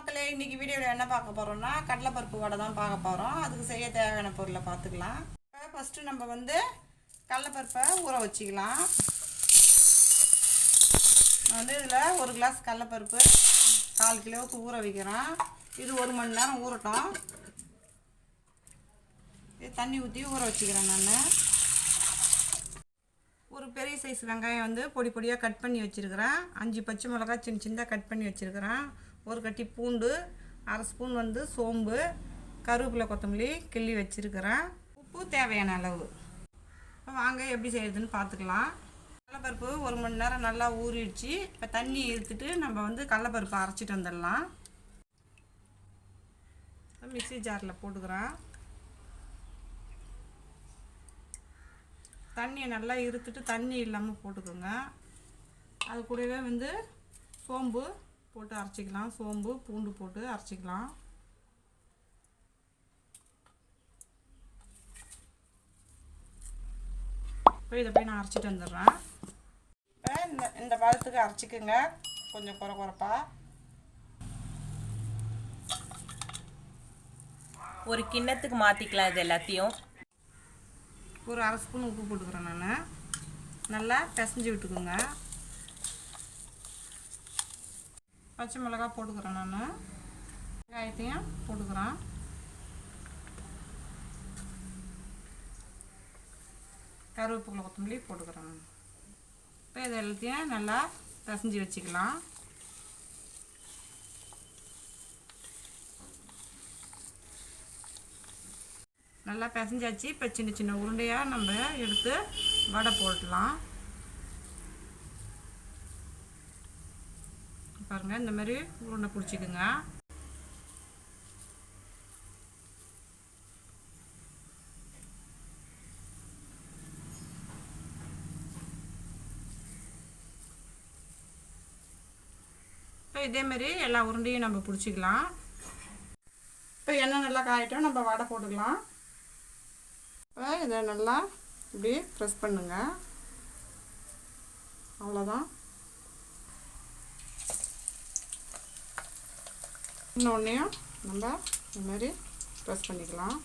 மக்களே, இன்னைக்கு வீடியோவில் என்ன பார்க்க போகிறோம்னா கடலைப்பருப்பு வடை தான் பார்க்க போகிறோம். அதுக்கு செய்ய தேவையான பொருளை பார்த்துக்கலாம். இப்போ ஃபஸ்ட்டு நம்ம கடலைப்பருப்பை ஊற வச்சுக்கலாம். நான் இதில் 1 கிளாஸ் கடலைப்பருப்பு 4 கிலோவுக்கு ஊற வைக்கிறேன். இது 1 மணி நேரம் ஊறட்டும். இது தண்ணி ஊற்றி ஊற வச்சுக்கிறேன். நான் ஒரு பெரிய சைஸ் வெங்காயம் பொடி பொடியாக கட் பண்ணி வச்சுருக்கிறேன். 5 பச்சை மிளகாய் சின்ன சின்னதாக கட் பண்ணி வச்சுருக்கிறேன். ஒரு கட்டி பூண்டு, 1/2 ஸ்பூன் சோம்பு, கருவேப்பிலை, கொத்தமல்லி கிள்ளி வச்சுருக்கிறேன். உப்பு தேவையான அளவு. வாங்க எப்படி செய்யறதுன்னு பார்த்துக்கலாம். கடலைப்பருப்பு 1 மணி நேரம் நல்லா ஊறிடுச்சு. இப்போ தண்ணி எடுத்துட்டு நம்ம கடலைப்பருப்பை அரைச்சிட்டு வந்துடலாம். மிக்ஸி ஜாரில் போட்டுக்கிறேன். தண்ணியை நல்லா இருத்துட்டு தண்ணி இல்லாமல் போட்டுக்கோங்க. அது கூடவே சோம்பு போட்டு அரைச்சிக்கலாம். சோம்பு பூண்டு போட்டு அரைச்சிக்கலாம். இப்போ இதை போய் நான் அரைச்சிட்டு வந்துடுறேன். இப்போ இந்த பழத்துக்கு அரைச்சிக்கோங்க. கொஞ்சம் குறைப்பா. ஒரு கிண்ணத்துக்கு மாற்றிக்கலாம். இது எல்லாத்தையும் ஒரு 1/2 ஸ்பூன் உப்பு போட்டுக்கிறேன். நான் நல்லா பிசைஞ்சு விட்டுக்குங்க. பச்சை மிளகாய் போட்டுக்கிறேன். நான் வெங்காயத்தையும் போட்டுக்கிறேன். கருவேப்பிலை, கொத்தமல்லி போட்டுக்கிறேன். நான் இப்போ இது எல்லாத்தையும் நல்லா பிசைஞ்சு வச்சுக்கலாம். நல்லா பிசைஞ்சாச்சு. இப்போ சின்ன சின்ன உருண்டையாக நம்ம எடுத்து வடை போடலாம். பாருங்கள், இந்த மாதிரி உருண்டை பிடிச்சிக்குங்க. இப்போ இதேமாரி எல்லா உருண்டையும் நம்ம பிடிச்சிக்கலாம். இப்போ எண்ணெய் நல்லா காயிட்டோம். நம்ம வடை போட்டுக்கலாம். இப்போ இதை நல்லா இப்படி ப்ரெஸ் பண்ணுங்க. அவ்வளோதான். இன்னொன்னையும் நம்ம இந்த மாதிரி ப்ரெஸ் பண்ணிக்கலாம்.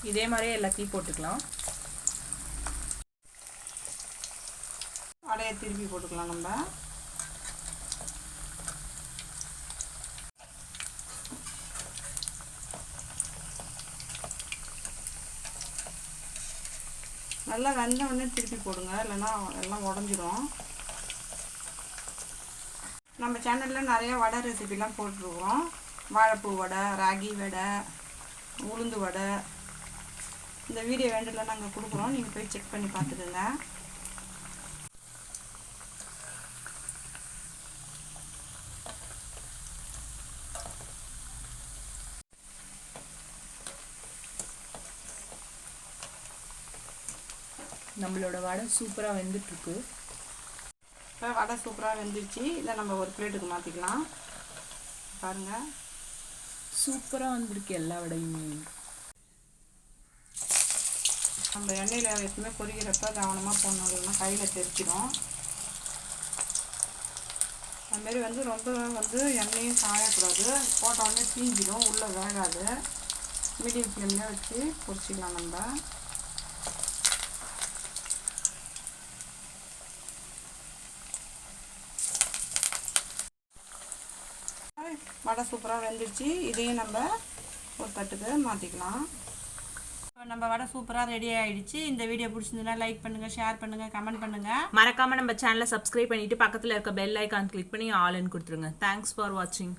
இதே மாதிரியே எல்லாத்தையும் போட்டுக்கலாம். வடையை திருப்பி போட்டுக்கலாம். நம்ம நல்லா வெந்த உடனே திருப்பி போடுங்க, இல்லைன்னா எல்லாம் உடஞ்சிரும். நம்ம சேனலில் நிறைய வடை ரெசிபிலாம் போட்டிருக்கோம். வாழைப்பூ வடை, ராகி வடை, உளுந்து வடை. இந்த வீடியோ வேண்டில் நாங்கள் கொடுக்குறோம். நீங்கள் போய் செக் பண்ணி பார்த்துக்குங்க. நம்மளோட வடை சூப்பராக வெந்துட்டுருக்கு. இப்போ வடை சூப்பராக வெந்துருச்சு. இதை நம்ம ஒரு பிளேட்டுக்கு மாற்றிக்கலாம். பாருங்கள், சூப்பராக வந்துருக்கு எல்லா வடையுமே. நம்ம எண்ணெயில் எப்பவுமே பொரிக்கிறப்ப கவனமாக போடணும், இல்லைன்னா கையில் தெரிச்சிடும். அதுமாரி ரொம்ப எண்ணெயும் காயக்கூடாது. போட்ட உடனே தீஞ்சிடும், உள்ளே வேகாது. மீடியம் ஃப்ளேம்லேயே வச்சு பொரிச்சிக்கலாம். நம்ம வடை சூப்பராக வெந்துடுச்சு. இதையும் நம்ம ஒரு தட்டுக்கு மாற்றிக்கலாம். நம்ம வடை சூப்பராக ரெடி ஆகிடுச்சு. இந்த வீடியோ பிடிச்சிருந்ததுன்னா லைக் பண்ணுங்கள், ஷேர் பண்ணுங்கள், கமெண்ட் பண்ணுங்கள். மறக்காமல் நம்ம சேனலை சப்ஸ்கிரைப் பண்ணிவிட்டு பக்கத்தில் இருக்க பெல் ஐக்கான் கிளிக் பண்ணி ஆல்னு கொடுத்துருங்க. தேங்க்ஸ் ஃபார் வாட்சிங்.